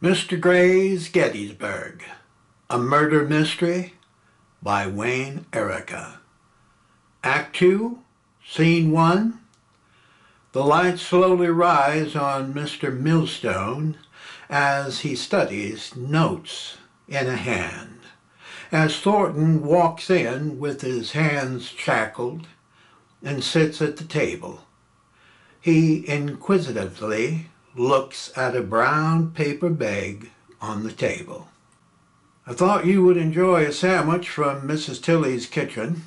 Mr. Gray's Gettysburg, a Murder Mystery by Wayne Erreca. Act 2, Scene 1. The lights slowly rise on Mr. Millstone as he studies notes in a hand. As Thornton walks in with his hands shackled and sits at the table, he inquisitively looks at a brown paper bag on the table. I thought you would enjoy a sandwich from Mrs. Tilley's kitchen.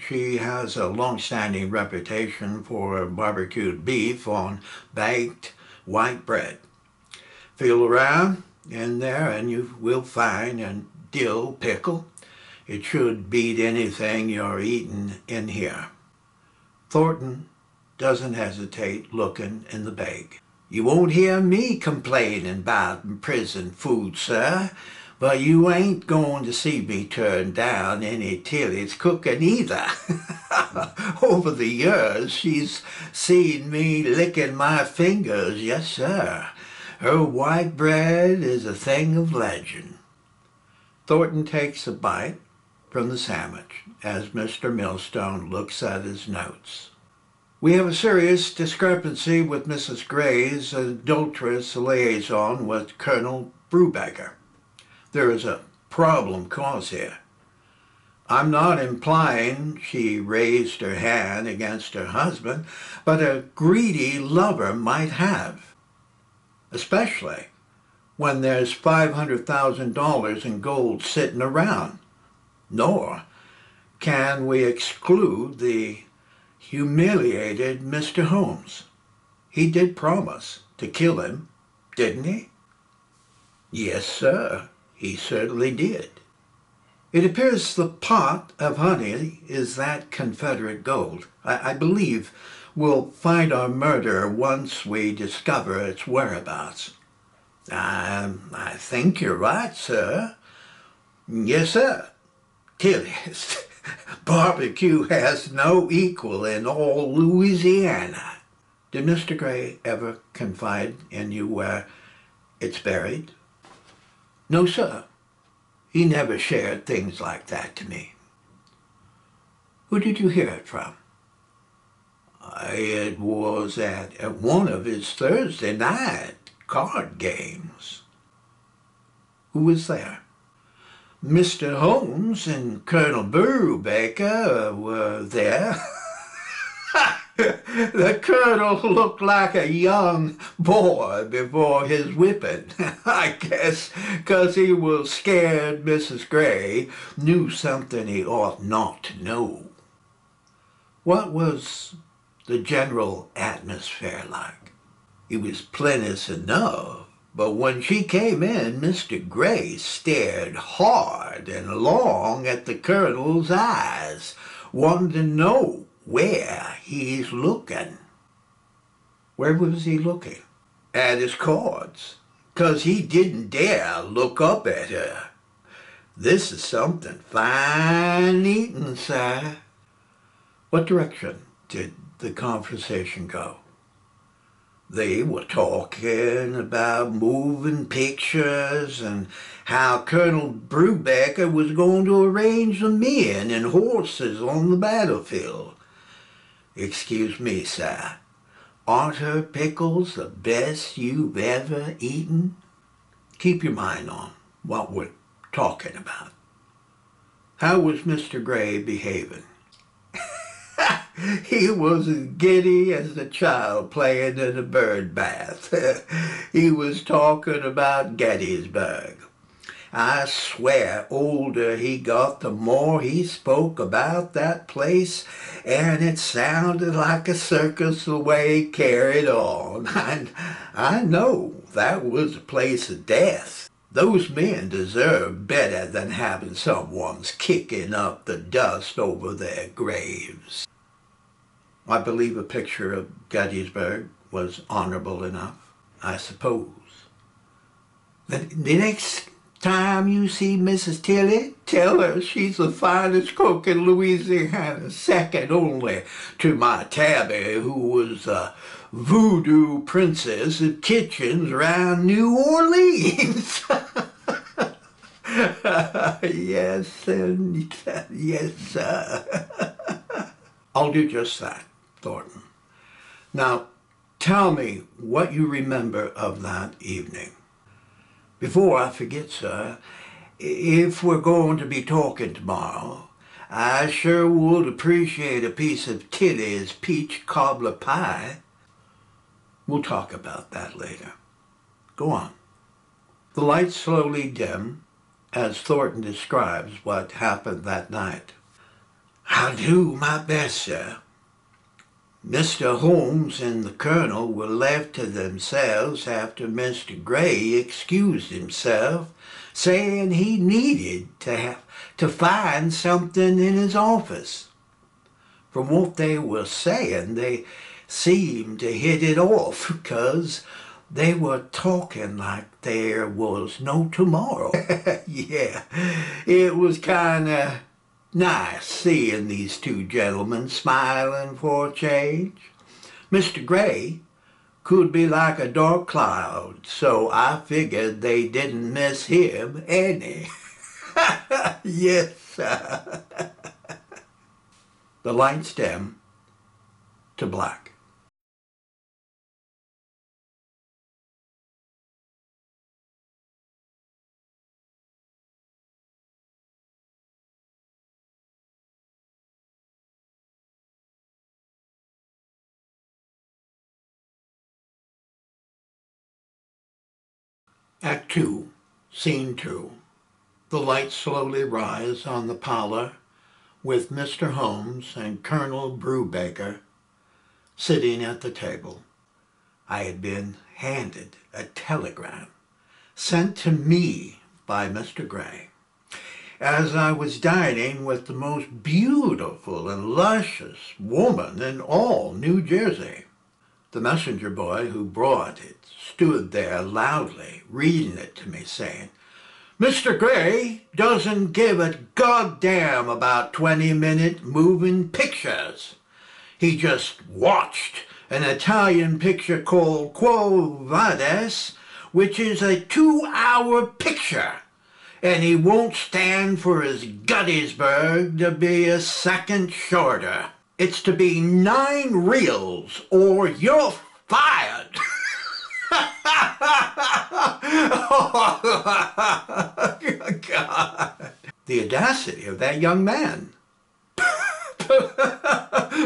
She has a long-standing reputation for barbecued beef on baked white bread. Feel around in there and you will find a dill pickle. It should beat anything you're eating in here. Thornton doesn't hesitate looking in the bag. You won't hear me complaining about prison food, sir, but you ain't going to see me turn down any Tilly's cooking either. Over the years, she's seen me licking my fingers, yes, sir. Her white bread is a thing of legend. Thornton takes a bite from the sandwich as Mr. Millstone looks at his notes. We have a serious discrepancy with Mrs. Gray's adulterous liaison with Colonel Brubaker. There is a problem cause here. I'm not implying she raised her hand against her husband, but a greedy lover might have, especially when there's $500,000 in gold sitting around. Nor can we exclude the humiliated Mr. Holmes. He did promise to kill him, didn't he? Yes, sir, he certainly did. It appears the pot of honey is that Confederate gold. I believe we'll find our murderer once we discover its whereabouts. I think you're right, sir. Yes, sir. Tilly's barbecue has no equal in all Louisiana. Did Mr. Gray ever confide in you where it's buried? No, sir. He never shared things like that to me. Who did you hear it from? It was at one of his Thursday night card games. Who was there? Mr. Holmes and Colonel Brubaker were there. The colonel looked like a young boy before his whipping. I guess 'cause he was scared Mrs. Gray knew something he ought not to know. What was the general atmosphere like? It was plenteous enough. But when she came in, Mr. Gray stared hard and long at the colonel's eyes, wanting to know where he's looking. Where was he looking? At his cards, 'cause he didn't dare look up at her. This is something fine eating, sir. What direction did the conversation go? They were talking about moving pictures and how Colonel Brubaker was going to arrange the men and horses on the battlefield. Excuse me, sir, aren't her pickles the best you've ever eaten? Keep your mind on what we're talking about. How was Mr. Gray behaving? He was as giddy as a child playing in a bird bath. He was talking about Gettysburg. I swear, older he got, the more he spoke about that place, and it sounded like a circus the way he carried on. I know that was a place of death. Those men deserve better than having someone's kicking up the dust over their graves. I believe a picture of Gettysburg was honorable enough, I suppose. The next time you see Mrs. Tilley, tell her she's the finest cook in Louisiana, second only to my Tabby, who was voodoo princess of kitchens around New Orleans. Yes, and yes, sir. I'll do just that, Thornton. Now, tell me what you remember of that evening. Before I forget, sir, if we're going to be talking tomorrow, I sure would appreciate a piece of Tilly's peach cobbler pie. We'll talk about that later. Go on. The lights slowly dim as Thornton describes what happened that night. I'll do my best, sir. Mr. Holmes and the Colonel were left to themselves after Mr. Gray excused himself, saying he needed to find something in his office. From what they were saying, they seemed to hit it off because they were talking like there was no tomorrow. Yeah, it was kind of nice seeing these two gentlemen smiling for a change. Mr. Gray could be like a dark cloud, so I figured they didn't miss him any. Yes, sir. The lights dim to black. Act 2, Scene 2. The lights slowly rise on the parlor with Mr. Holmes and Colonel Brubaker sitting at the table. I had been handed a telegram sent to me by Mr. Gray as I was dining with the most beautiful and luscious woman in all New Jersey. The messenger boy who brought it stood there loudly reading it to me, saying, Mr. Gray doesn't give a goddamn about 20-minute moving pictures. He just watched an Italian picture called Quo Vadis, which is a 2-hour picture, and he won't stand for his Gettysburg to be a second shorter. It's to be 9 reels or you're fired. Oh, God. The audacity of that young man.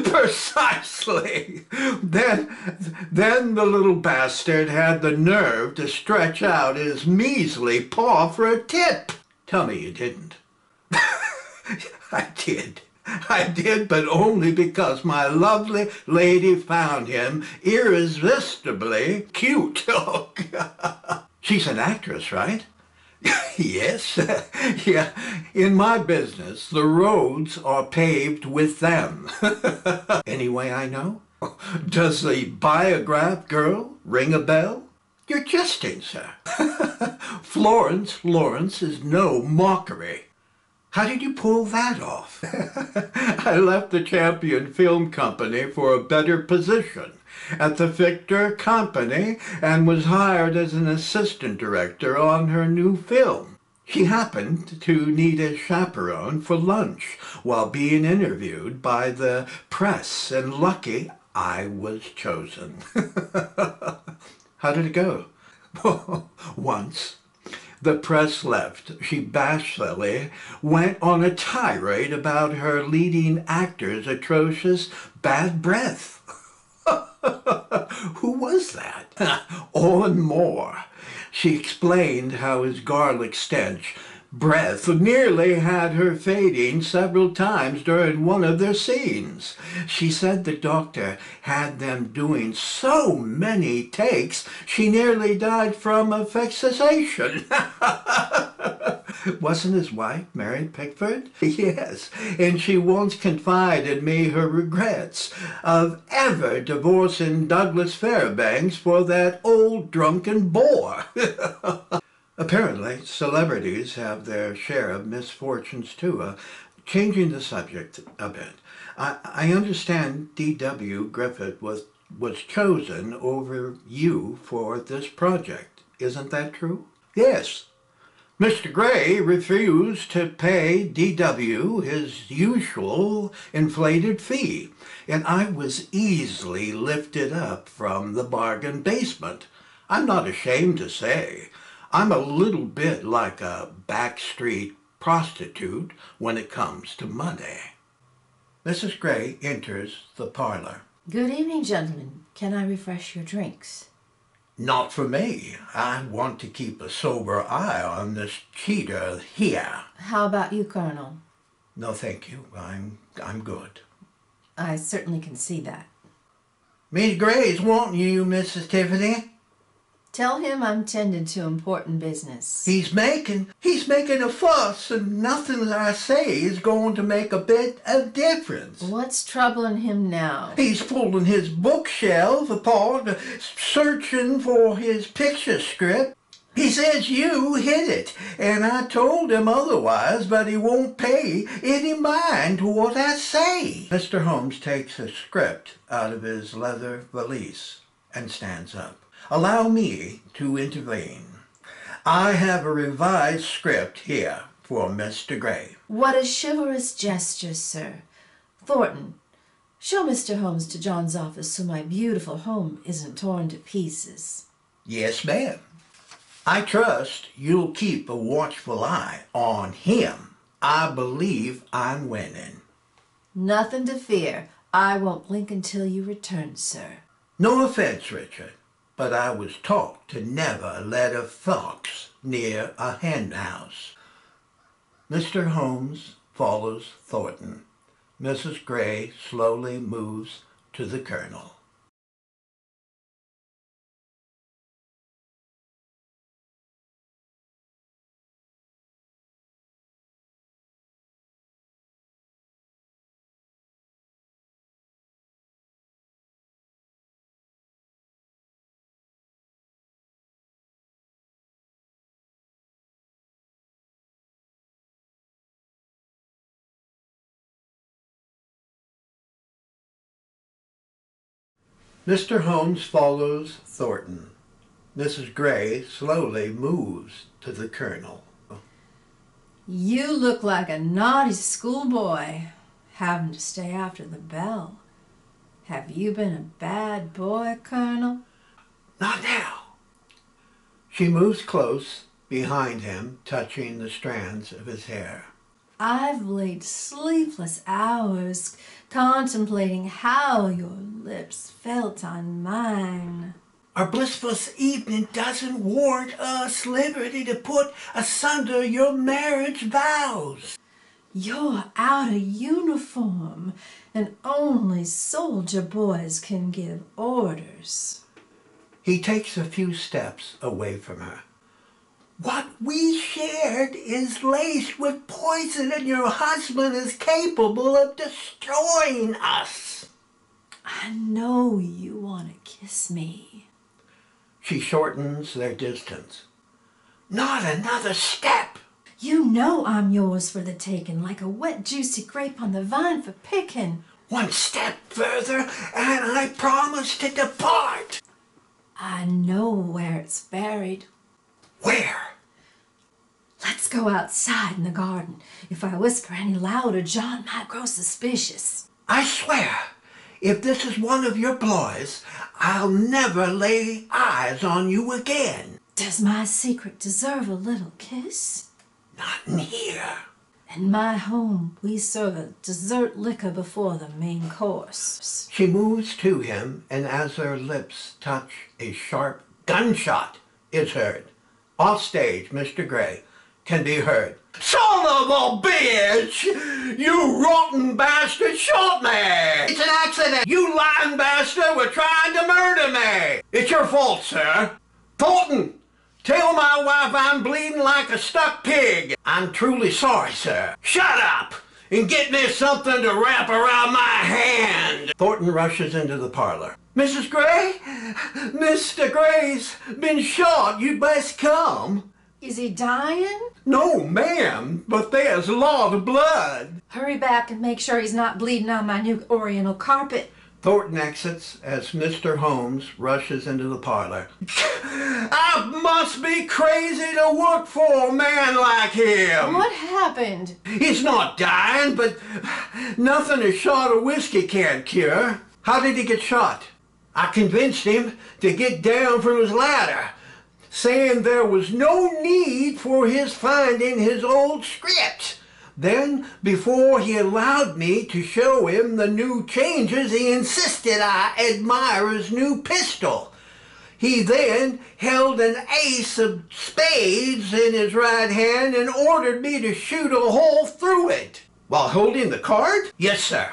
Precisely. Then the little bastard had the nerve to stretch out his measly paw for a tip. Tell me you didn't. I did, but only because my lovely lady found him irresistibly cute. Oh, God. She's an actress, right? Yes. Yeah. In my business, the roads are paved with them. Anyway, I know. Does the Biograph girl ring a bell? You're jesting, sir. Florence Lawrence is no mockery. How did you pull that off? I left the Champion Film Company for a better position at the Victor Company and was hired as an assistant director on her new film. She happened to need a chaperone for lunch while being interviewed by the press, and lucky I was chosen. How did it go? Once the press left, she bashfully went on a tirade about her leading actor's atrocious bad breath. Who was that? Oh, and more. She explained how his garlic stench breath nearly had her fading several times during one of their scenes. She said the doctor had them doing so many takes she nearly died from asphyxiation. Wasn't his wife Mary Pickford? Yes, and she once confided me her regrets of ever divorcing Douglas Fairbanks for that old drunken bore. Apparently, celebrities have their share of misfortunes too. Changing the subject a bit, I understand D.W. Griffith was was chosen over you for this project. Isn't that true? Yes. Mr. Gray refused to pay D.W. his usual inflated fee, and I was easily lifted up from the bargain basement. I'm not ashamed to say I'm a little bit like a backstreet prostitute when it comes to money. Mrs. Gray enters the parlor. Good evening, gentlemen. Can I refresh your drinks? Not for me. I want to keep a sober eye on this cheater here. How about you, Colonel? No, thank you. I'm good. I certainly can see that. Miss Gray's wanting you, Mrs. Tiffany. Tell him I'm tended to important business. He's making a fuss, and nothing that I say is going to make a bit of difference. What's troubling him now? He's pulling his bookshelf apart, searching for his picture script. He says you hid it, and I told him otherwise, but he won't pay any mind to what I say. Mr. Holmes takes a script out of his leather valise and stands up. Allow me to intervene. I have a revised script here for Mr. Gray. What a chivalrous gesture, sir. Thornton, show Mr. Holmes to John's office so my beautiful home isn't torn to pieces. Yes, ma'am. I trust you'll keep a watchful eye on him. I believe I'm winning. Nothing to fear. I won't blink until you return, sir. No offense, Richard, but I was taught to never let a fox near a hen house. Mr. Holmes follows Thornton. Mrs. Gray slowly moves to the Colonel. Mr. Holmes follows Thornton. Mrs. Gray slowly moves to the Colonel. You look like a naughty schoolboy, having to stay after the bell. Have you been a bad boy, Colonel? Not now. She moves close behind him, touching the strands of his hair. I've laid sleepless hours contemplating how your lips felt on mine. Our blissful evening doesn't warrant us liberty to put asunder your marriage vows. You're out of uniform, and only soldier boys can give orders. He takes a few steps away from her. What we shared is laced with poison, and your husband is capable of destroying us. I know you want to kiss me. She shortens their distance. Not another step. You know I'm yours for the taking, like a wet, juicy grape on the vine for picking. One step further, and I promise to depart. I know where it's buried. Where? Let's go outside in the garden. If I whisper any louder, John might grow suspicious. I swear, if this is one of your ploys, I'll never lay eyes on you again. Does my secret deserve a little kiss? Not in here. In my home, we serve a dessert liquor before the main course. She moves to him, and as their lips touch, a sharp gunshot is heard. Off stage, Mr. Gray can be heard. Son of a bitch! You rotten bastard shot me! It's an accident! You lying bastard were trying to murder me! It's your fault, sir. Thornton, tell my wife I'm bleeding like a stuck pig. I'm truly sorry, sir. Shut up and get me something to wrap around my hand. Thornton rushes into the parlor. Mrs. Gray? Mr. Gray's been shot. You best come. Is he dying? No, ma'am, but there's a lot of blood. Hurry back and make sure he's not bleeding on my new oriental carpet. Thornton exits as Mr. Holmes rushes into the parlor. I must be crazy to work for a man like him. What happened? He's not dying, but nothing a shot of whiskey can't cure. How did he get shot? I convinced him to get down from his ladder, saying there was no need for his finding his old script. Then, before he allowed me to show him the new changes, he insisted I admire his new pistol. He then held an ace of spades in his right hand and ordered me to shoot a hole through it. While holding the card? Yes, sir.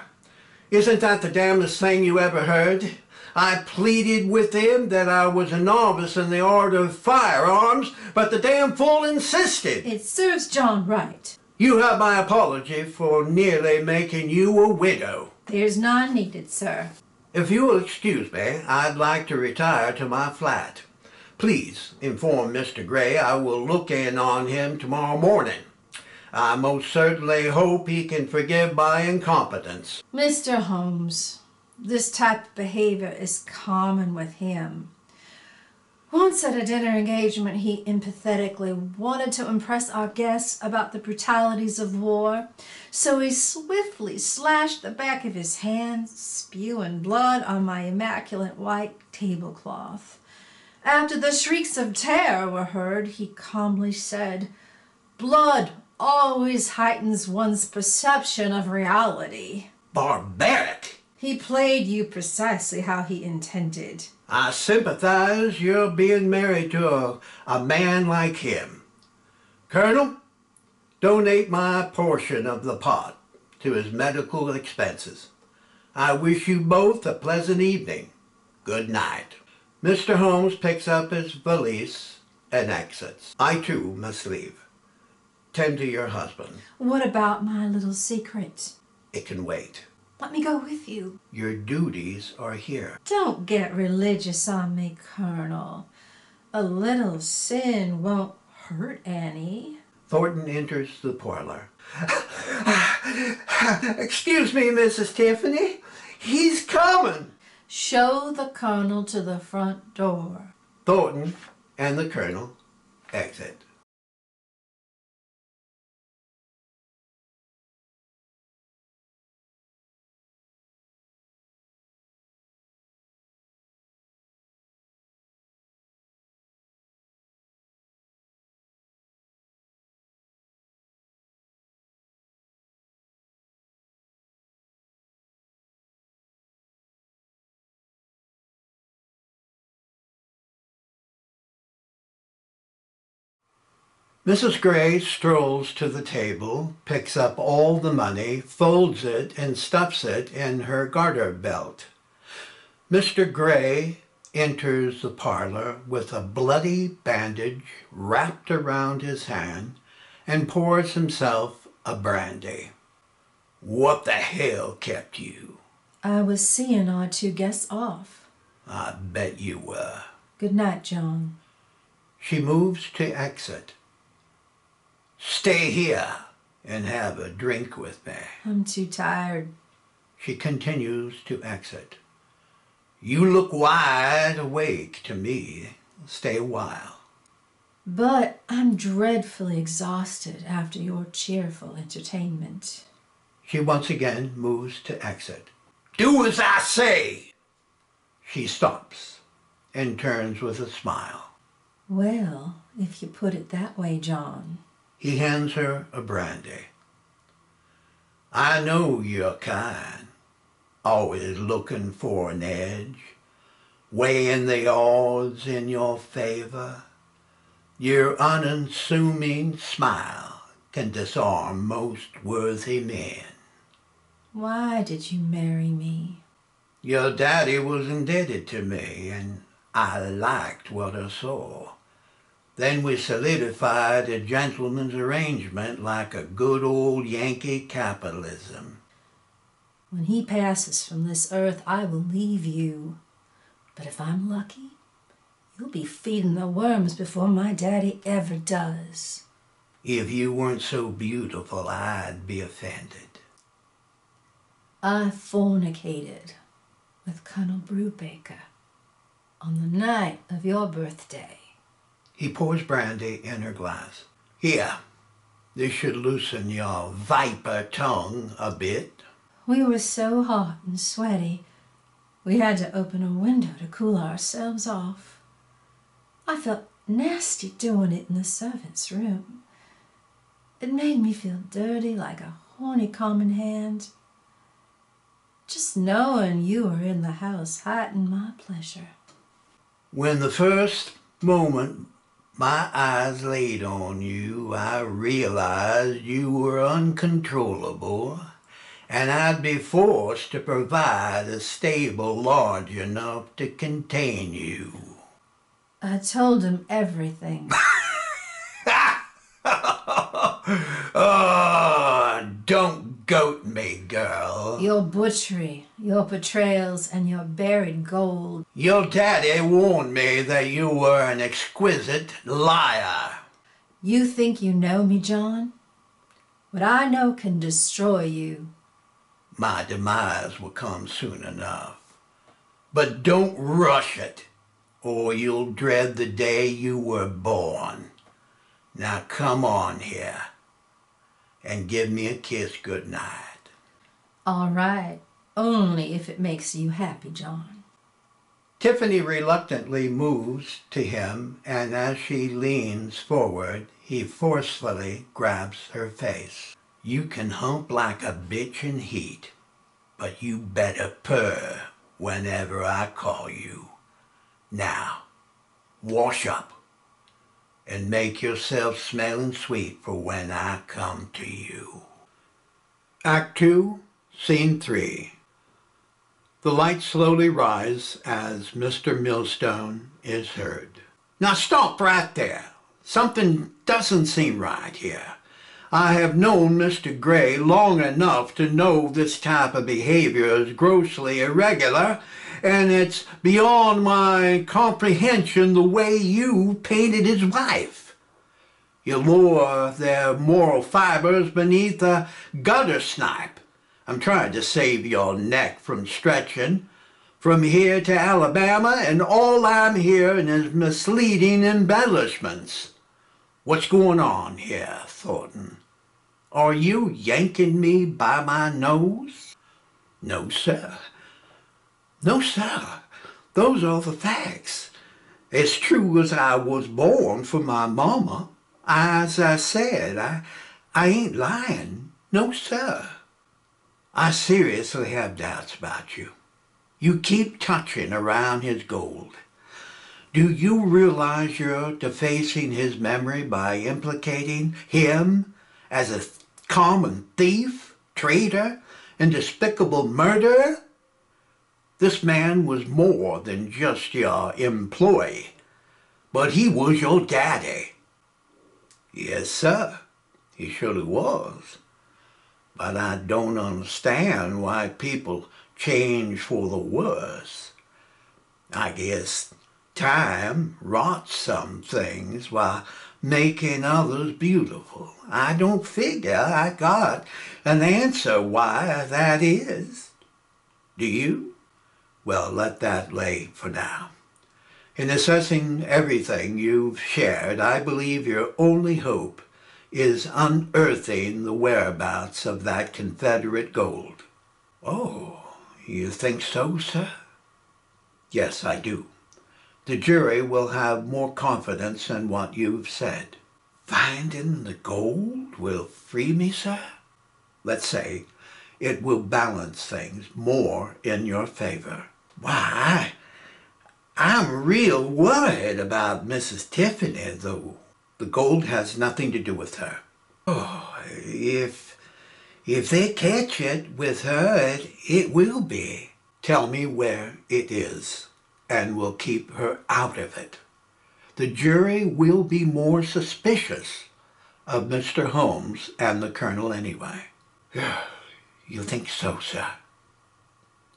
Isn't that the damnedest thing you ever heard? I pleaded with him that I was a novice in the art of firearms, but the damn fool insisted. It serves John right. You have my apology for nearly making you a widow. There's none needed, sir. If you will excuse me, I'd like to retire to my flat. Please inform Mr. Gray I will look in on him tomorrow morning. I most certainly hope he can forgive my incompetence. Mr. Holmes, this type of behavior is common with him. Once at a dinner engagement, he empathetically wanted to impress our guests about the brutalities of war, so he swiftly slashed the back of his hand, spewing blood on my immaculate white tablecloth. After the shrieks of terror were heard, he calmly said, "Blood always heightens one's perception of reality." Barbaric! He played you precisely how he intended. I sympathize you're being married to a man like him. Colonel, donate my portion of the pot to his medical expenses. I wish you both a pleasant evening. Good night. Mr. Holmes picks up his valise and exits. I too must leave. Tend to your husband. What about my little secret? It can wait. Let me go with you. Your duties are here. Don't get religious on me, Colonel. A little sin won't hurt any. Thornton enters the parlor. Excuse me, Mrs. Tiffany. He's coming. Show the Colonel to the front door. Thornton and the Colonel exit. Mrs. Gray strolls to the table, picks up all the money, folds it, and stuffs it in her garter belt. Mr. Gray enters the parlor with a bloody bandage wrapped around his hand and pours himself a brandy. What the hell kept you? I was seeing our two guests off. I bet you were. Good night, John. She moves to exit. Stay here and have a drink with me. I'm too tired. She continues to exit. You look wide awake to me. Stay a while. But I'm dreadfully exhausted after your cheerful entertainment. She once again moves to exit. Do as I say! She stops and turns with a smile. Well, if you put it that way, John. He hands her a brandy. I know you're kind, always looking for an edge, weighing the odds in your favor. Your unassuming smile can disarm most worthy men. Why did you marry me? Your daddy was indebted to me, and I liked what I saw. Then we solidified a gentleman's arrangement like a good old Yankee capitalism. When he passes from this earth, I will leave you. But if I'm lucky, you'll be feeding the worms before my daddy ever does. If you weren't so beautiful, I'd be offended. I fornicated. with Colonel Brubaker on the night of your birthday. He pours brandy in her glass. Here, this should loosen your viper tongue a bit. We were so hot and sweaty, we had to open a window to cool ourselves off. I felt nasty doing it in the servants' room. It made me feel dirty like a horny common hand. Just knowing you were in the house heightened my pleasure. When the first moment my eyes laid on you, I realized you were uncontrollable, and I'd be forced to provide a stable large enough to contain you. I told him everything. Oh, don't goat me, girl. Your butchery, your betrayals, and your buried gold. Your daddy warned me that you were an exquisite liar. You think you know me, John? What I know can destroy you. My demise will come soon enough. But don't rush it, or you'll dread the day you were born. Now come on here and give me a kiss goodnight. All right, only if it makes you happy, John. Tiffany reluctantly moves to him, and as she leans forward, he forcefully grabs her face. You can hump like a bitch in heat, but you better purr whenever I call you. Now, wash up and make yourself smelling sweet for when I come to you. Act 2, Scene 3. The lights slowly rise as Mr. Millstone is heard. Now stop right there. Something doesn't seem right here. I have known Mr. Gray long enough to know this type of behavior is grossly irregular, and it's beyond my comprehension the way you painted his wife. You lower their moral fibers beneath a gutter snipe. I'm trying to save your neck from stretching. From here to Alabama, and all I'm hearing is misleading embellishments. What's going on here, Thornton? Are you yanking me by my nose? No, sir. No, sir. Those are the facts. As true as I was born for my mama. As I said, I ain't lying. No, sir. I seriously have doubts about you. You keep touching around his gold. Do you realize you're defacing his memory by implicating him as a common thief, traitor, and despicable murderer? This man was more than just your employee, but he was your daddy. Yes, sir, he surely was. But I don't understand why people change for the worse. I guess time rots some things while making others beautiful. I don't figure I got an answer why that is. Do you? Well, let that lay for now. In assessing everything you've shared, I believe your only hope is unearthing the whereabouts of that Confederate gold. Oh, you think so, sir? Yes, I do. The jury will have more confidence in what you've said. Finding the gold will free me, sir? Let's say it will balance things more in your favor. Why, I'm real worried about Mrs. Tiffany, though. The gold has nothing to do with her. Oh, if they catch it with her, it will be. Tell me where it is, and we'll keep her out of it. The jury will be more suspicious of Mr. Holmes and the Colonel anyway. You think so, sir?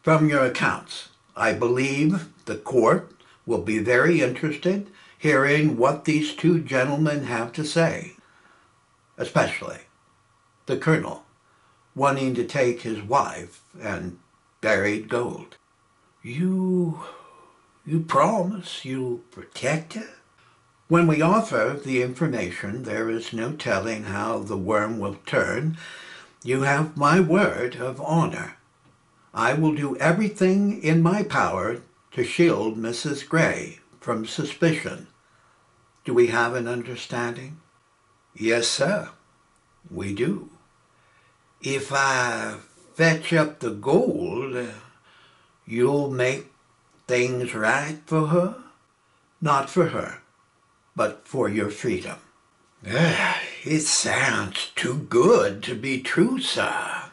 From your accounts, I believe the court will be very interested hearing what these two gentlemen have to say, especially the Colonel wanting to take his wife and buried gold. You promise you'll protect her? When we offer the information, there is no telling how the worm will turn. You have my word of honor. I will do everything in my power to shield Mrs. Gray from suspicion. Do we have an understanding? Yes, sir, we do. If I fetch up the gold, you'll make things right for her? Not for her, but for your freedom. It sounds too good to be true, sir.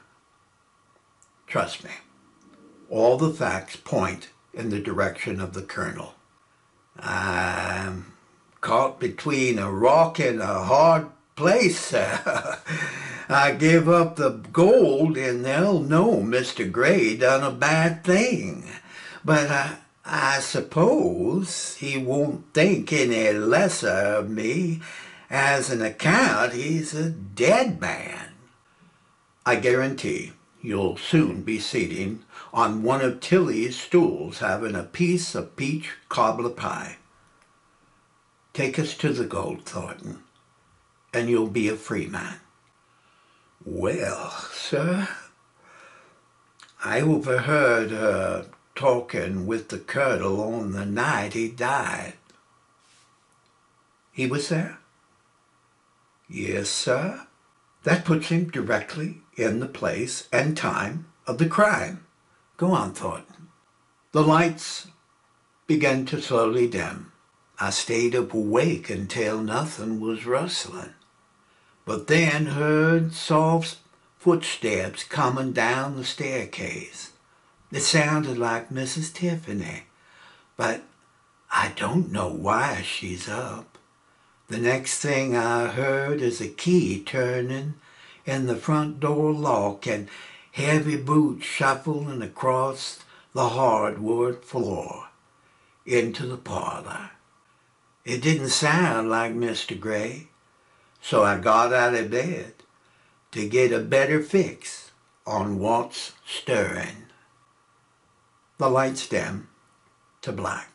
Trust me, all the facts point in the direction of the colonel. I'm caught between a rock and a hard place, sir. I give up the gold and they'll know Mr. Gray done a bad thing. But I suppose he won't think any lesser of me as an account he's a dead man. I guarantee you'll soon be sitting on one of Tilly's stools having a piece of peach cobbler pie. Take us to the gold, Thornton, and you'll be a free man. Well, sir, I overheard her talking with the colonel on the night he died. He was there? Yes, sir. That puts him directly in the place and time of the crime. Go on, Thornton. The lights began to slowly dim. I stayed up awake until nothing was rustling, but then heard soft footsteps coming down the staircase. It sounded like Mrs. Tiffany, but I don't know why she's up. The next thing I heard is a key turning in the front door lock and heavy boots shuffling across the hardwood floor into the parlor. It didn't sound like Mr. Gray, so I got out of bed to get a better fix on what's stirring. The lights dim to black.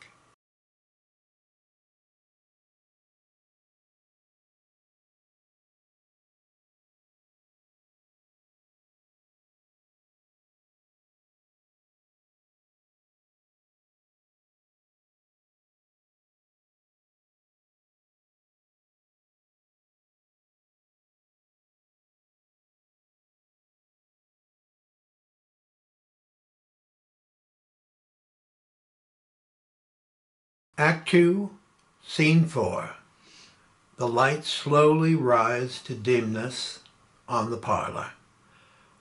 Act 2, Scene 4. The lights slowly rise to dimness on the parlor,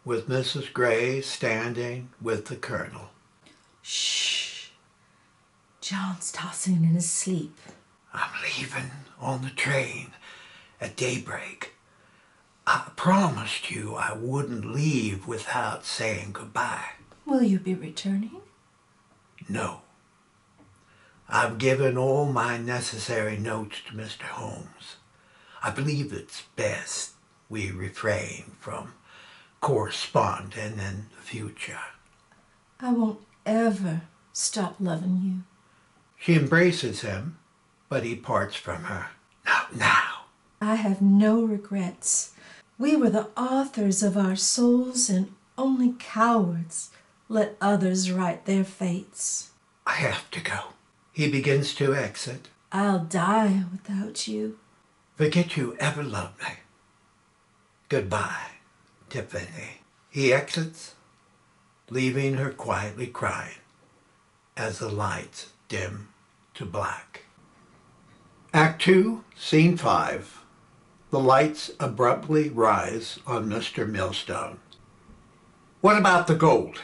with Mrs. Gray standing with the colonel. Shh. John's tossing in his sleep. I'm leaving on the train at daybreak. I promised you I wouldn't leave without saying goodbye. Will you be returning? No. I've given all my necessary notes to Mr. Holmes. I believe it's best we refrain from corresponding in the future. I won't ever stop loving you. She embraces him, but he parts from her. Not now. I have no regrets. We were the authors of our souls, and only cowards let others write their fates. I have to go. He begins to exit. I'll die without you. Forget you ever loved me. Goodbye, Tiffany. He exits, leaving her quietly crying as the lights dim to black. Act 2, Scene 5. The lights abruptly rise on Mr. Millstone. What about the gold?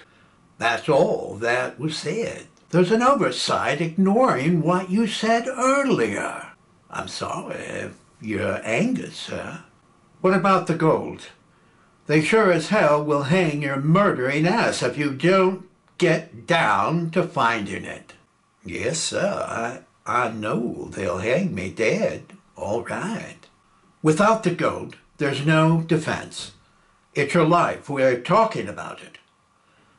That's all that was said. There's an oversight ignoring what you said earlier. I'm sorry if you're angry, sir. What about the gold? They sure as hell will hang your murdering ass if you don't get down to finding it. Yes, sir, I know they'll hang me dead, all right. Without the gold, there's no defense. It's your life. We're talking about it.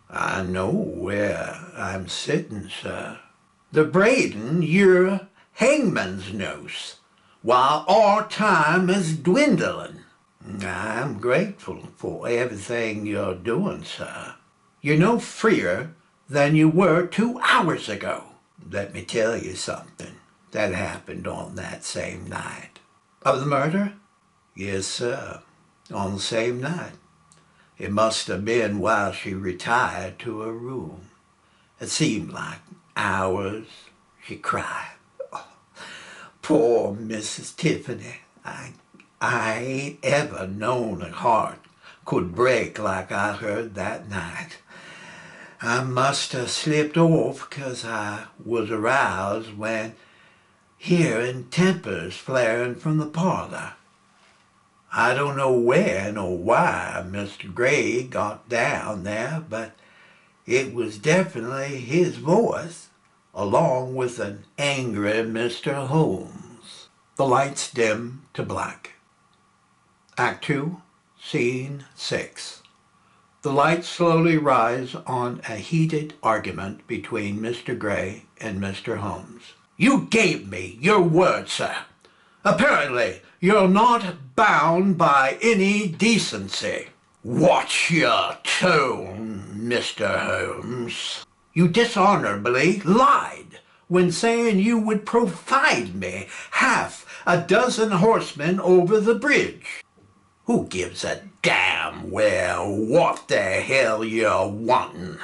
I know where I'm sitting, sir. The Braden, your hangman's noose, while our time is dwindling. I'm grateful for everything you're doing, sir. You're no freer than you were 2 hours ago. Let me tell you something that happened on that same night. Of the murder? Yes, sir, on the same night. It must have been while she retired to her room. It seemed like hours. She cried. Oh, poor Mrs. Tiffany. I ain't ever known a heart could break like I heard that night. I must have slipped off 'cause I was aroused when hearing tempers flaring from the parlor. I don't know when or why Mr. Gray got down there, but it was definitely his voice, along with an angry Mr. Holmes. The lights dim to black. Act 2, Scene 6. The lights slowly rise on a heated argument between Mr. Gray and Mr. Holmes. You gave me your word, sir. Apparently, you're not bound by any decency. Watch your tone, Mr. Holmes. You dishonorably lied when saying you would provide me half a dozen horsemen over the bridge. Who gives a damn what the hell you're wanting?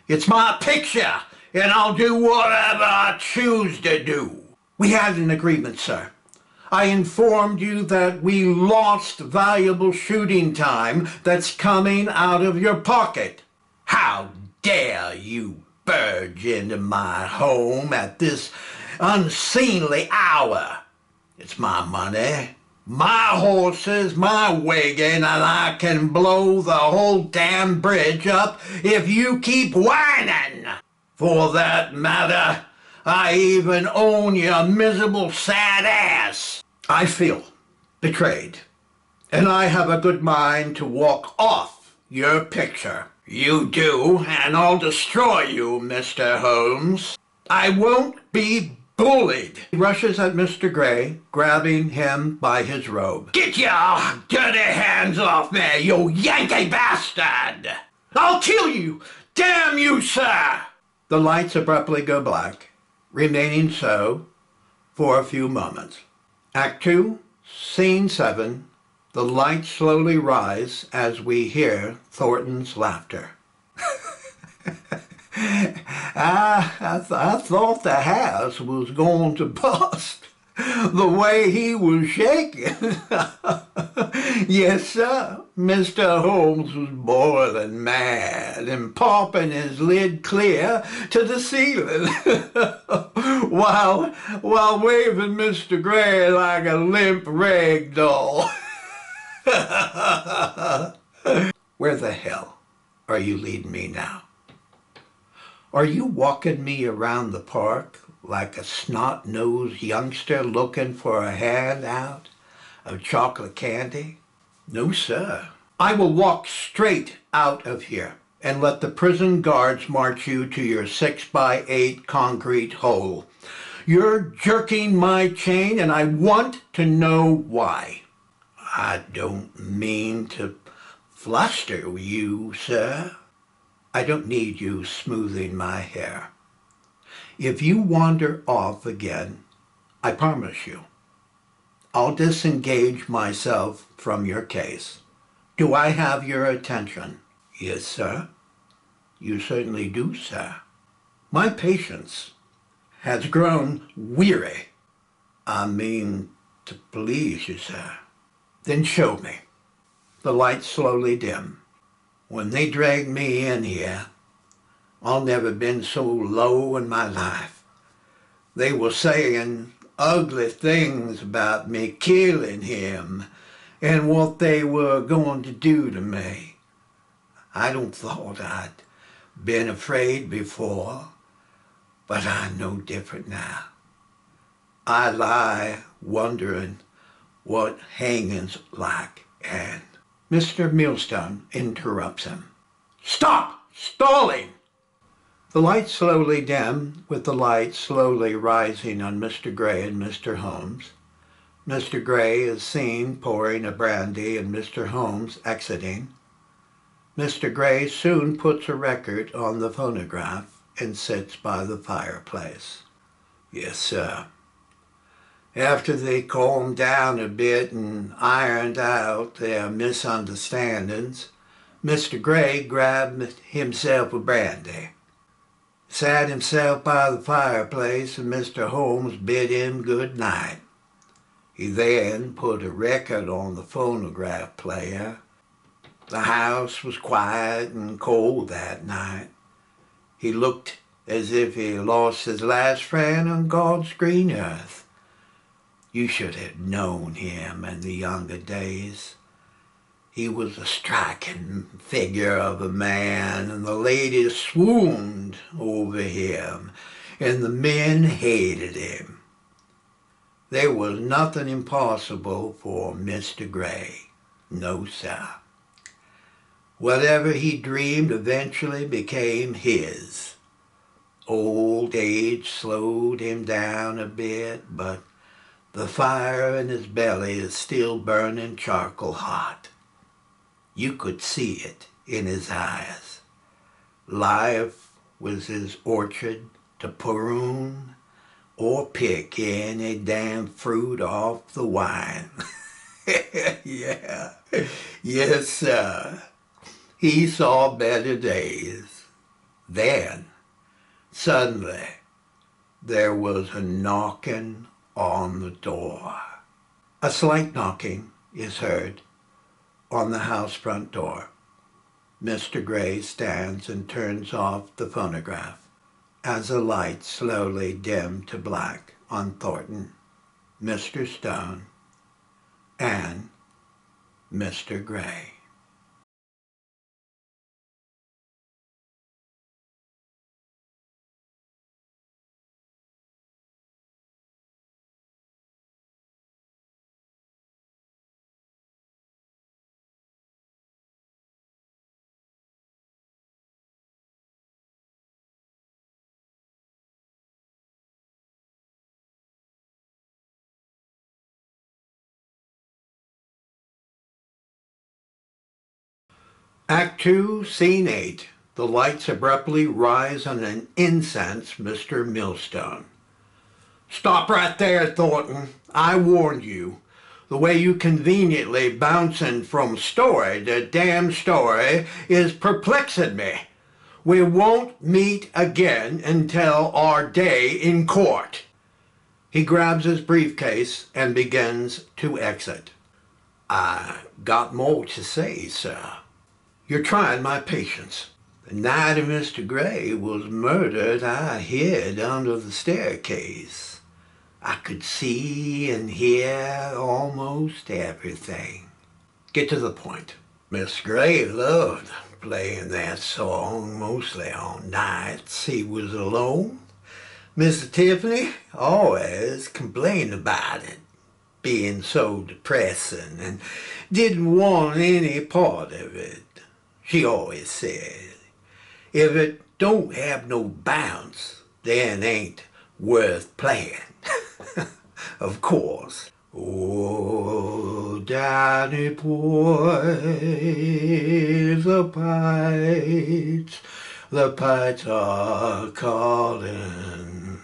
It's my picture, and I'll do whatever I choose to do. We had an agreement, sir. I informed you that we lost valuable shooting time that's coming out of your pocket. How dare you barge into my home at this unseemly hour? It's my money, my horses, my wagon, and I can blow the whole damn bridge up if you keep whining. For that matter, I even own your miserable sad ass. I feel betrayed, and I have a good mind to walk off your picture. You do, and I'll destroy you, Mr. Holmes. I won't be bullied. He rushes at Mr. Gray, grabbing him by his robe. Get your dirty hands off me, you Yankee bastard! I'll kill you! Damn you, sir! The lights abruptly go black, remaining so for a few moments. Act 2, Scene 7. The lights slowly rise as we hear Thornton's laughter. I thought the house was going to bust. The way he was shaking. Yes, sir. Mr. Holmes was boiling mad and popping his lid clear to the ceiling while waving Mr. Gray like a limp rag doll. Where the hell are you leading me now? Are you walking me around the park like a snot-nosed youngster looking for a handout of chocolate candy? No, sir. I will walk straight out of here and let the prison guards march you to your 6x8 concrete hole. You're jerking my chain, and I want to know why. I don't mean to fluster you, sir. I don't need you smoothing my hair. If you wander off again, I promise you, I'll disengage myself from your case. Do I have your attention? Yes, sir. You certainly do, sir. My patience has grown weary. I mean to please you, sir. Then show me. The lights slowly dim. When they dragged me in here, I've never been so low in my life. They were saying ugly things about me killing him and what they were going to do to me. I don't thought I'd been afraid before, but I know different now. I lie wondering what hanging's like, and Mr. Millstone interrupts him. Stop! Stalling! The lights slowly dim, with the light slowly rising on Mr. Gray and Mr. Holmes. Mr. Gray is seen pouring a brandy and Mr. Holmes exiting. Mr. Gray soon puts a record on the phonograph and sits by the fireplace. Yes, sir. After they calmed down a bit and ironed out their misunderstandings, Mr. Gray grabbed himself a brandy, sat himself by the fireplace, and Mr. Holmes bid him good night. He then put a record on the phonograph player. The house was quiet and cold that night. He looked as if he lost his last friend on God's green earth. You should have known him in the younger days. He was a striking figure of a man, and the ladies swooned over him, and the men hated him. There was nothing impossible for Mr. Gray. No, sir. Whatever he dreamed eventually became his. Old age slowed him down a bit, but the fire in his belly is still burning charcoal hot. You could see it in his eyes. Life was his orchard to prune or pick any damn fruit off the vine. Yeah, yes, sir. He saw better days. Then, suddenly, there was a knocking on the door. A slight knocking is heard on the house front door. Mr. Gray stands and turns off the phonograph as the lights slowly dim to black on Thornton, Mr. Stone, and Mr. Gray. Act 2, Scene 8. The lights abruptly rise on an incensed Mr. Millstone. Stop right there, Thornton. I warned you. The way you conveniently bouncing from story to damn story is perplexing me. We won't meet again until our day in court. He grabs his briefcase and begins to exit. I got more to say, sir. You're trying my patience. The night of Mr. Gray was murdered, I hid under the staircase. I could see and hear almost everything. Get to the point. Miss Gray loved playing that song mostly on nights he was alone. Mr. Tiffany always complained about it being so depressing and didn't want any part of it. She always said, if it don't have no bounce, then ain't worth playing. Of course. Oh, Danny boy, the pipes are calling.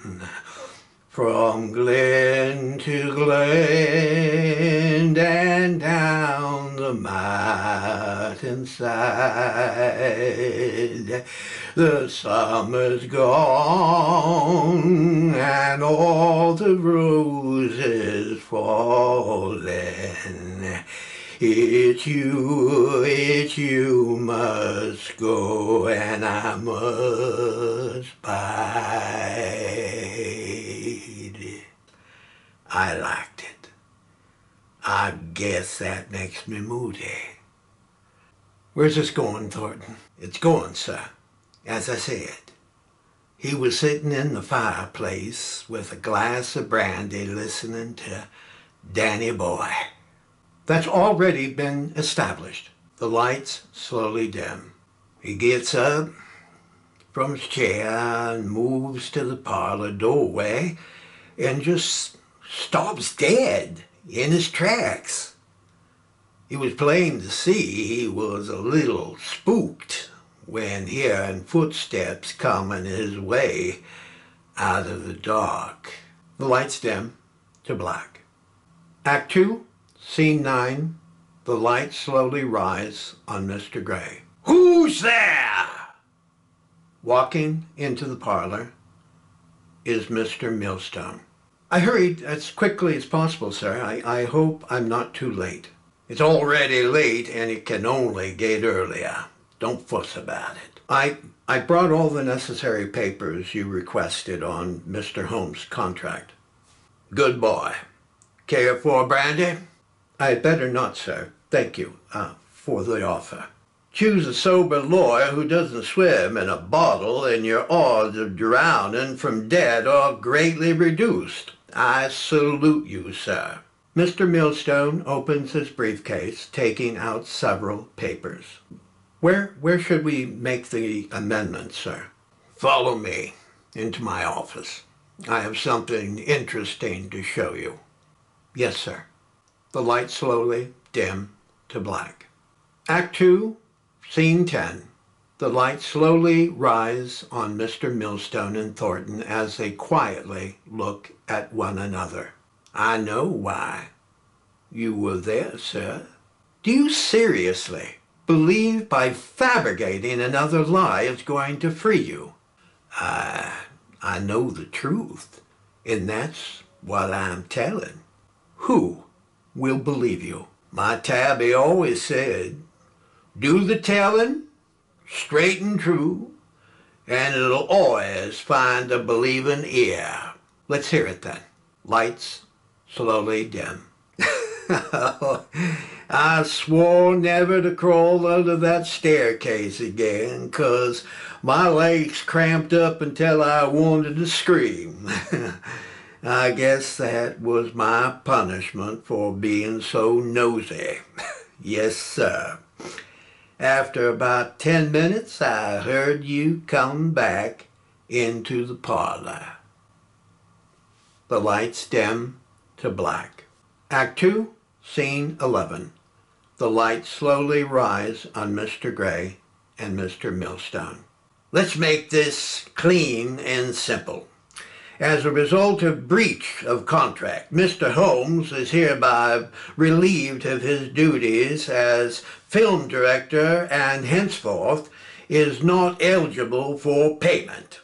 From glen to glen and down the mountain side, the summer's gone and all the roses falling. It's you must go and I must bide. I liked it. I guess that makes me moody. Where's this going, Thornton? It's going, sir. As I said, he was sitting in the fireplace with a glass of brandy listening to Danny Boy. That's already been established. The lights slowly dim. He gets up from his chair and moves to the parlor doorway and just stops dead in his tracks. It was plain to see he was a little spooked when hearing footsteps coming his way out of the dark. The lights dim to black. Act 2, Scene 9. The lights slowly rise on Mr. Gray. Who's there? Walking into the parlor is Mr. Millstone. I hurried as quickly as possible, sir. I hope I'm not too late. It's already late and it can only get earlier. Don't fuss about it. I brought all the necessary papers you requested on Mr. Holmes' contract. Good boy. Care for brandy? I had better not, sir. Thank you for the offer. Choose a sober lawyer who doesn't swim in a bottle, and your odds of drowning from dead are greatly reduced. I salute you, sir. Mr. Millstone opens his briefcase, taking out several papers. Where should we make the amendments, sir? Follow me into my office. I have something interesting to show you. Yes, sir. The lights slowly dim to black. Act 2, Scene 10. The lights slowly rise on Mr. Millstone and Thornton as they quietly look at one another. I know why you were there, sir. Do you seriously believe by fabricating another lie is going to free you? I know the truth, and that's what I'm telling. Who will believe you? My tabby always said, do the telling, straight and true, and it'll always find a believing ear. Let's hear it then. Lights slowly dim. I swore never to crawl under that staircase again, 'cause my legs cramped up until I wanted to scream. I guess that was my punishment for being so nosy. Yes, sir. After about 10 minutes, I heard you come back into the parlor. The lights dim to black. Act 2, Scene 11. The lights slowly rise on Mr. Gray and Mr. Millstone. Let's make this clean and simple. As a result of breach of contract, Mr. Holmes is hereby relieved of his duties as film director and henceforth is not eligible for payment.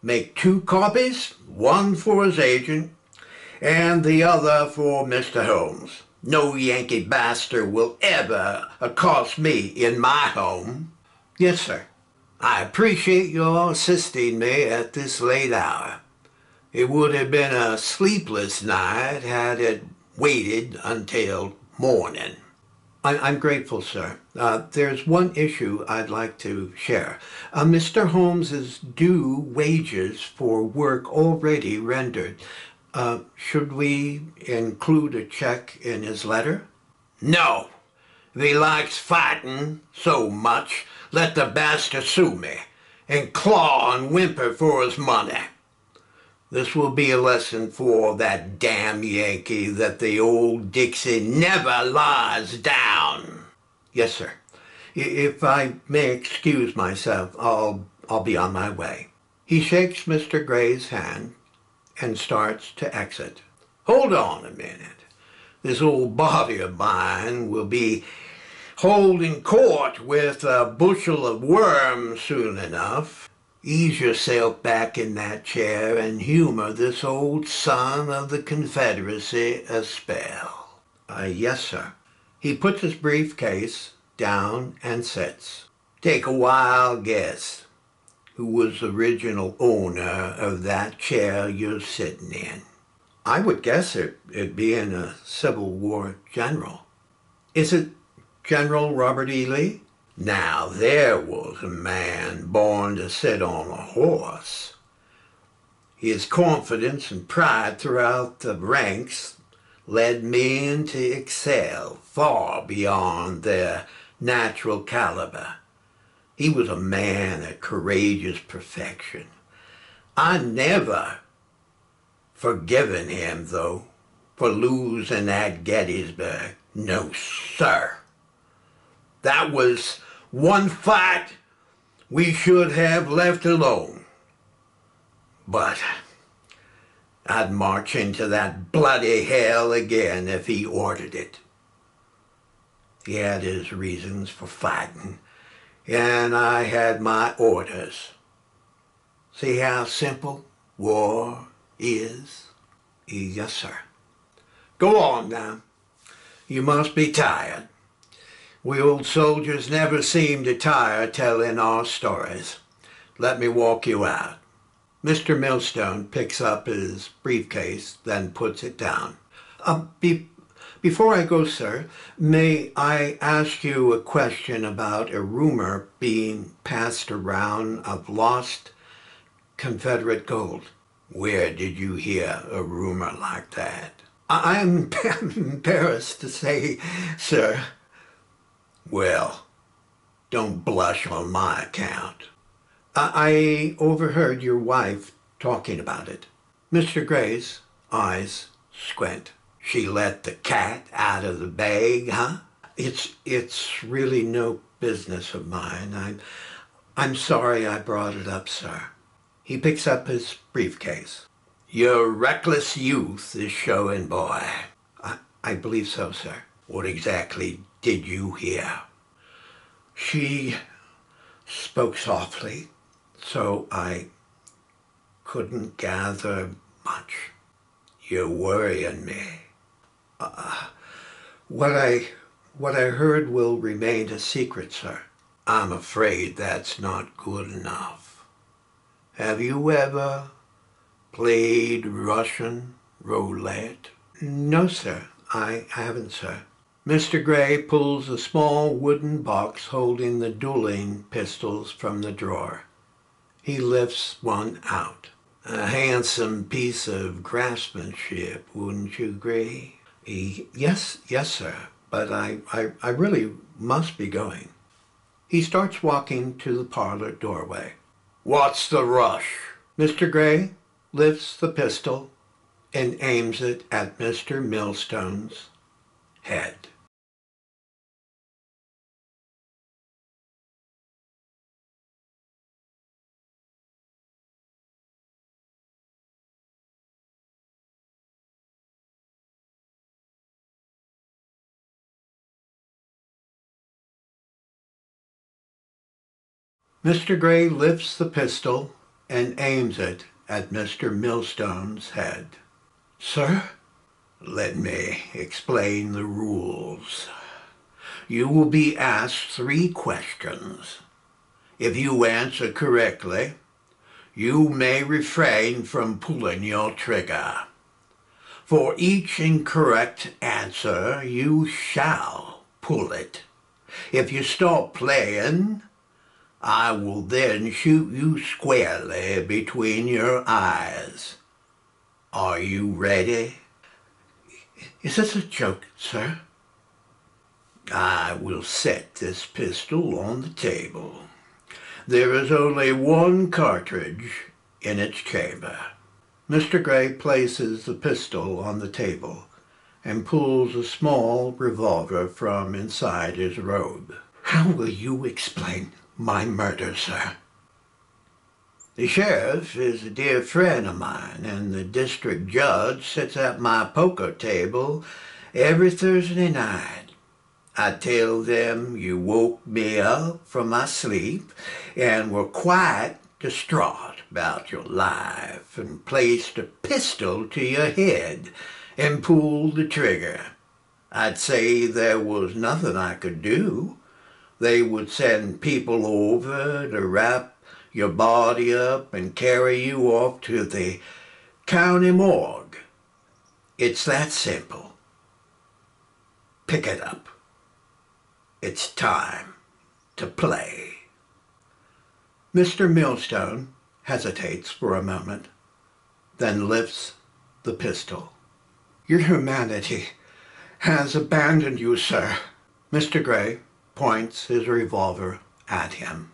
Make 2 copies, one for his agent and the other for Mr. Holmes. No Yankee bastard will ever accost me in my home. Yes, sir. I appreciate your assisting me at this late hour. It would have been a sleepless night had it waited until morning. I'm grateful, sir. There's one issue I'd like to share. Mr. Holmes is due wages for work already rendered. Should we include a check in his letter? No. If he likes fighting so much, let the bastard sue me and claw and whimper for his money. This will be a lesson for that damn Yankee that the old Dixie never lies down. Yes, sir. If I may excuse myself, I'll be on my way. He shakes Mr. Gray's hand and starts to exit. Hold on a minute. This old body of mine will be holding court with a bushel of worms soon enough. Ease yourself back in that chair and humor this old son of the Confederacy a spell. Yes, sir. He puts his briefcase down and sits. Take a wild guess. Who was the original owner of that chair you're sitting in? I would guess it being a Civil War general. Is it General Robert E. Lee? Now there was a man born to sit on a horse. His confidence and pride throughout the ranks led men to excel far beyond their natural caliber. He was a man of courageous perfection. I never forgiven him, though, for losing at Gettysburg. No, sir. That was one fight we should have left alone. But I'd march into that bloody hell again if he ordered it. He had his reasons for fighting, and I had my orders. See how simple war is? Yes, sir. Go on now. You must be tired. We old soldiers never seem to tire telling our stories. Let me walk you out. Mr. Millstone picks up his briefcase, then puts it down. Before I go, sir, may I ask you a question about a rumor being passed around of lost Confederate gold? Where did you hear a rumor like that? I'm embarrassed to say, sir. Well, don't blush on my account. I overheard your wife talking about it. Mr. Gray's eyes squint. She let the cat out of the bag, huh? It's really no business of mine. I'm sorry I brought it up, sir. He picks up his briefcase. Your reckless youth is showing, boy. I believe so, sir. What exactly did you hear? She spoke softly, so I couldn't gather much. You're worrying me. What I heard will remain a secret, sir. I'm afraid that's not good enough. Have you ever played Russian roulette? No, sir. I haven't, sir. Mr. Gray pulls a small wooden box holding the dueling pistols from the drawer. He lifts one out. A handsome piece of craftsmanship, wouldn't you agree? Yes, sir, but I really must be going. He starts walking to the parlor doorway. What's the rush? Mr. Gray lifts the pistol and aims it at Mr. Millstone's head. Mr. Gray lifts the pistol and aims it at Mr. Millstone's head. Sir, let me explain the rules. You will be asked 3 questions. If you answer correctly, you may refrain from pulling your trigger. For each incorrect answer, you shall pull it. If you stop playing, I will then shoot you squarely between your eyes. Are you ready? Is this a joke, sir? I will set this pistol on the table. There is only 1 cartridge in its chamber. Mr. Gray places the pistol on the table and pulls a small revolver from inside his robe. How will you explain my murder, sir? The sheriff is a dear friend of mine, and the district judge sits at my poker table every Thursday night. I tell them you woke me up from my sleep and were quite distraught about your life and placed a pistol to your head and pulled the trigger. I'd say there was nothing I could do. They would send people over to wrap your body up and carry you off to the county morgue. It's that simple. Pick it up. It's time to play. Mr. Millstone hesitates for a moment, then lifts the pistol. Your humanity has abandoned you, sir. Mr. Gray points his revolver at him.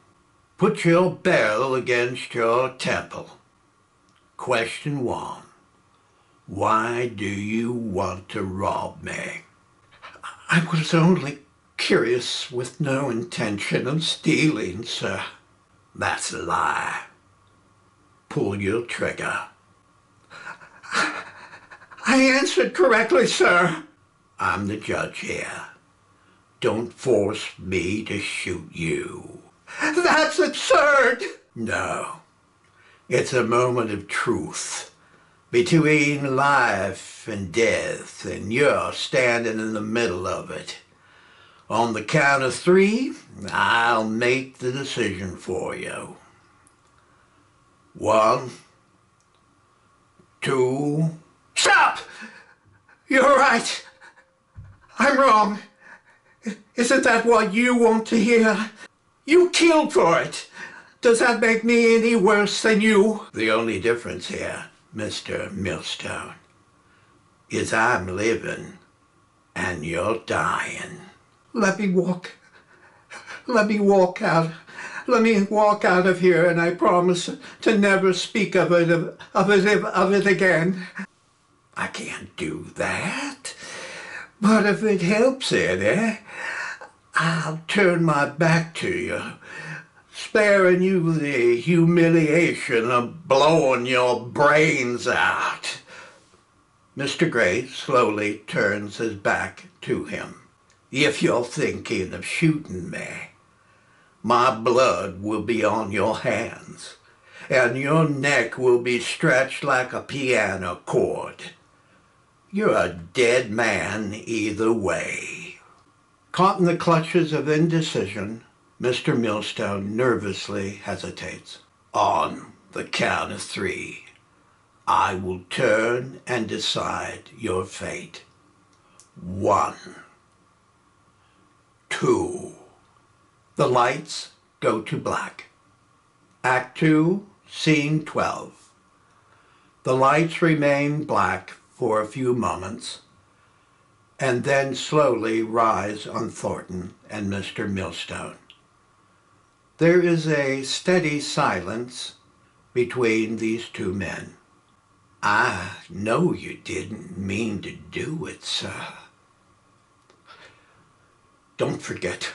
Put your barrel against your temple. Question 1. Why do you want to rob me? I was only curious with no intention of stealing, sir. That's a lie. Pull your trigger. I answered correctly, sir. I'm the judge here. Don't force me to shoot you. That's absurd. No. It's a moment of truth between life and death, and you're standing in the middle of it. On the count of 3, I'll make the decision for you. 1, 2... Stop! You're right. I'm wrong. Isn't that what you want to hear? You killed for it. Does that make me any worse than you? The only difference here, Mr. Millstone, is I'm living and you're dying. Let me walk out. Let me walk out of here, and I promise to never speak of it again. I can't do that. But if it helps any, I'll turn my back to you, sparing you the humiliation of blowing your brains out. Mr. Gray slowly turns his back to him. If you're thinking of shooting me, my blood will be on your hands, and your neck will be stretched like a piano chord. You're a dead man either way. Caught in the clutches of indecision, Mr. Millstone nervously hesitates. On the count of 3, I will turn and decide your fate. 1, 2. The lights go to black. Act 2, Scene 12. The lights remain black for a few moments, and then slowly rise on Thornton and Mr. Millstone. There is a steady silence between these two men. I know you didn't mean to do it, sir. Don't forget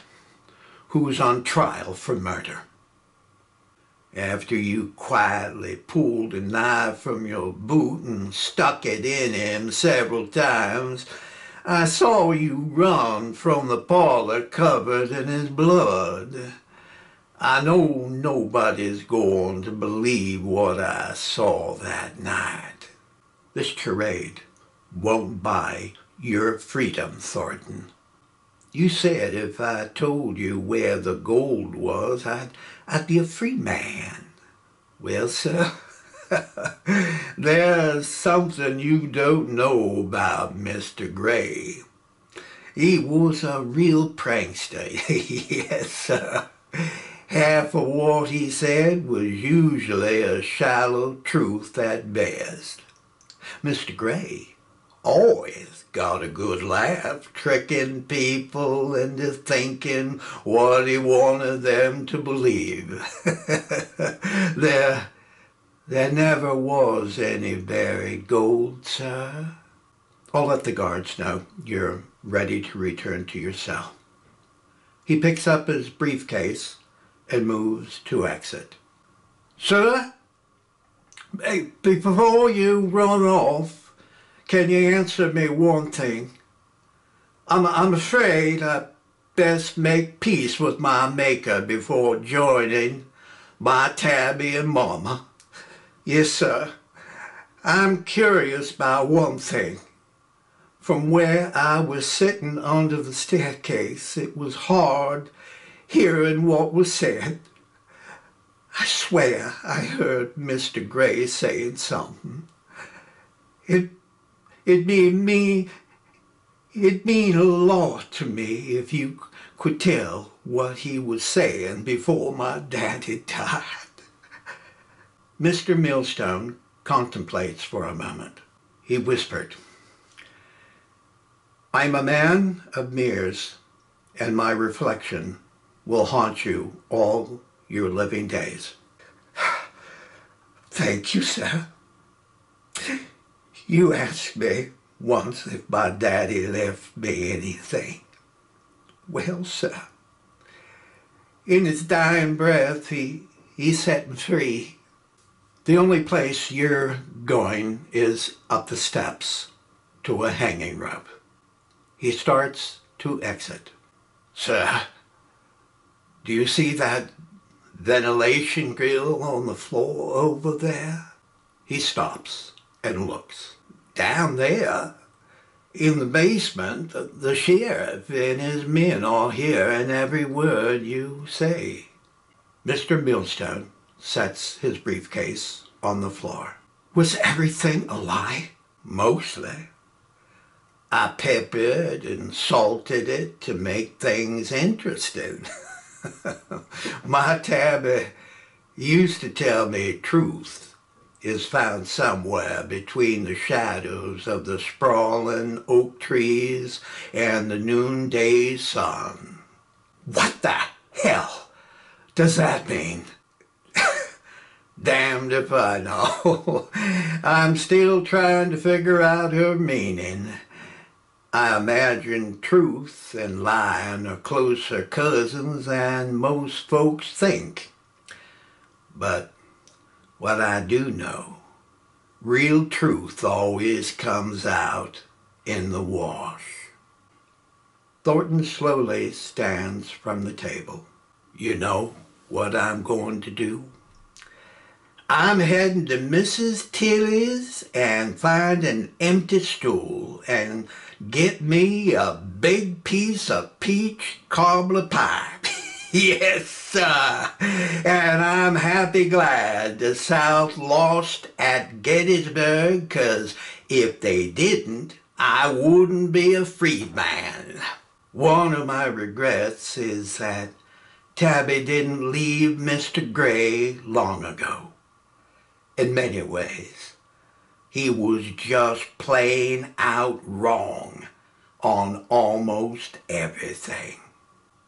who's on trial for murder. After you quietly pulled a knife from your boot and stuck it in him several times, I saw you run from the parlor covered in his blood. I know nobody's going to believe what I saw that night. This charade won't buy your freedom, Thornton. You said if I told you where the gold was, I'd be a free man. Well, sir, there's something you don't know about Mr. Gray. He was a real prankster, yes, sir. Half of what he said was usually a shallow truth at best. Mr. Gray always got a good laugh, tricking people into thinking what he wanted them to believe. There never was any buried gold, sir. I'll let the guards know you're ready to return to your cell. He picks up his briefcase and moves to exit. Sir, before you run off, can you answer me one thing? I'm afraid I best make peace with my Maker before joining my Tabby and Mama. Yes, sir. I'm curious about one thing. From where I was sitting under the staircase, it was hard hearing what was said. I swear I heard Mr. Gray saying something. It'd mean a lot to me if you could tell what he was saying before my daddy died. Mr. Millstone contemplates for a moment. He whispered, I'm a man of mirrors, and my reflection will haunt you all your living days. Thank you, sir. You asked me once if my daddy left me anything. Well, sir, in his dying breath, he set me free. The only place you're going is up the steps to a hanging rope. He starts to exit. Sir, do you see that ventilation grill on the floor over there? He stops and looks. Down there, in the basement, the sheriff and his men are hearing every word you say. Mr. Millstone sets his briefcase on the floor. Was everything a lie? Mostly. I peppered and salted it to make things interesting. My Tabby used to tell me truth is found somewhere between the shadows of the sprawling oak trees and the noonday sun. What the hell does that mean? Damned if I know. I'm still trying to figure out her meaning. I imagine truth and lying are closer cousins than most folks think. But what I do know, real truth always comes out in the wash. Thornton slowly stands from the table. You know what I'm going to do? I'm heading to Mrs. Tilly's and find an empty stool and get me a big piece of peach cobbler pie. Yes, sir. And I'm happy glad the South lost at Gettysburg, 'cause if they didn't, I wouldn't be a freedman. One of my regrets is that Tabby didn't leave Mr. Gray long ago. In many ways, he was just plain out wrong on almost everything.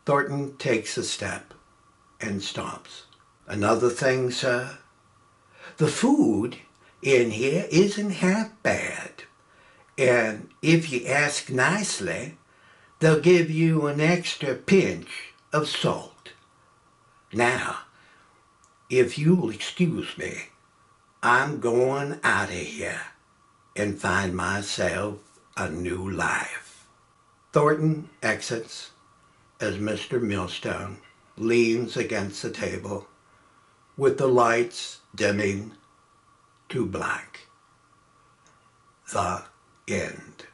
Thornton takes a step and stops. Another thing, sir, the food in here isn't half bad. And if you ask nicely, they'll give you an extra pinch of salt. Now, if you'll excuse me, I'm going out of here and find myself a new life. Thornton exits as Mr. Millstone leans against the table with the lights dimming to black. The end.